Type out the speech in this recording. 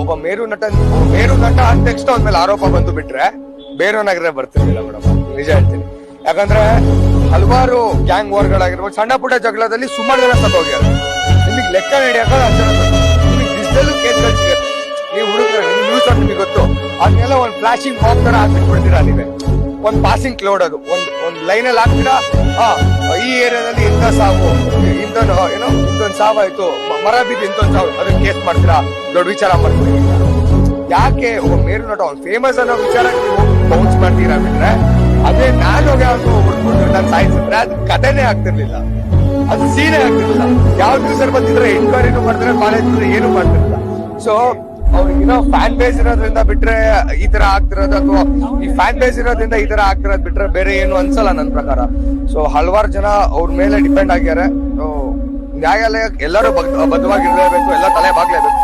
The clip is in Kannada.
ಒಬ್ಬ ಮೇರು ನಟ ಅಂದ ತಕ್ಷಣ ಅವ್ನ ಮೇಲೆ ಆರೋಪ ಬಂದು ಬಿಟ್ರೆ ಬೇರೆಯವನಾಗಿದ್ರೆ ಬರ್ತಿರ್ಲಿಲ್ಲ ಮೇಡಮ್, ನಿಜ ಹೇಳ್ತೀನಿ. ಯಾಕಂದ್ರೆ ಹಲವಾರು ಗ್ಯಾಂಗ್ ವಾರ್ಗಳಾಗಿರ್ಬೋದು, ಸಣ್ಣ ಪುಟ್ಟ ಜಗಳದಲ್ಲಿ ಸುಮಾರು ಜನ ಸತ್ತೋಗ್ಯಾರ. ನಿಮಗೆ ಲೆಕ್ಕ ಹಿಡಿಯಕ ನಿಮಗೆ ಡಿಜಿಟಲ್ ಕೇಸ್ಗಳು ಸಿಗುತ್ತೆ. ನೀವು ಹುಡುಗರು ನ್ಯೂಸ್ ಅಂತ ನಿಮಗೆ ಗೊತ್ತು, ಅದನ್ನೆಲ್ಲ ಒಂದು ಫ್ಲಾಶಿಂಗ್ ಬಾಂಬ್ ತರ ಹಾಕ್ಬಿಟ್ಬಿಡ್ತೀರಾ. ನೀವೇ ಒಂದ್ ಪಾಸಿಂಗ್ ಕ್ಲೌಡ್, ಅದು ಒಂದ್ ಲೈನಲ್ಲಿ ಹಾಕ್ತೀರಾ, ಈ ಏರಿಯಾದಲ್ಲಿ ಇಂಥ ಸಾವು, ಇಂಥೊಂದು ಸಾವಾಯ್ತು, ಮರ ಬಿದ್ದು ಇಂಥೊಂದು ಸಾವು, ಅದನ್ನ ಕೇಸ್ ಮಾಡ್ತೀರಾ, ದೊಡ್ಡ ವಿಚಾರ ಮಾಡ್ತೀರಿ. ಯಾಕೆ ಒಬ್ಬ ಮೇರು ನಟ ಅವ್ನು ಫೇಮಸ್ ಅನ್ನೋ ವಿಚಾರ ಬೌನ್ಸ್ ಮಾಡ್ತೀರಾ ಬಿಟ್ರೆ, ಅದೇ ನಾನು ಯಾವ್ದು ಹುಡ್ಕೊಂಡು ನಾನು ಸಾಯಿಸಿದ್ರೆ ಅದು ಕಥೆನೇ ಆಗ್ತಿರ್ಲಿಲ್ಲ, ಅದು ಸೀನೇ ಆಗ್ತಿರ್ಲಿಲ್ಲ. ಯಾವ ನ್ಯೂಸರ್ ಬಂದಿದ್ರೆ ಎನ್ಕ್ವೈರಿನೂ ಮಾಡ್ತಾರೆ, ಕಾಲೇಜ್ ಏನು ಮಾಡ್ತಿರ್ಲಿಲ್ಲ. ಸೊ ಅವ್ರಿಗಿರೋ ಫ್ಯಾನ್ ಬೇಸ್ ಇರೋದ್ರಿಂದ ಬಿಟ್ರೆ ಈ ತರ ಆಗ್ತಿರೋದು, ಅಥವಾ ಈ ಫ್ಯಾನ್ ಬೇಸ್ ಇರೋದ್ರಿಂದ ಈ ತರ ಆಗ್ತಿರೋದ್ ಬಿಟ್ರೆ ಬೇರೆ ಏನು ಅನ್ಸಲ್ಲ ನನ್ನ ಪ್ರಕಾರ. ಸೊ ಹಲವಾರು ಜನ ಅವ್ರ ಮೇಲೆ ಡಿಪೆಂಡ್ ಆಗ್ಯಾರೆ. ನ್ಯಾಯಾಲಯ ಎಲ್ಲರೂ ಬದ್ಧವಾಗಿರ್ಲೇಬೇಕು, ಎಲ್ಲ ತಲೆ ಬಾಗ್ಲೇಬೇಕು.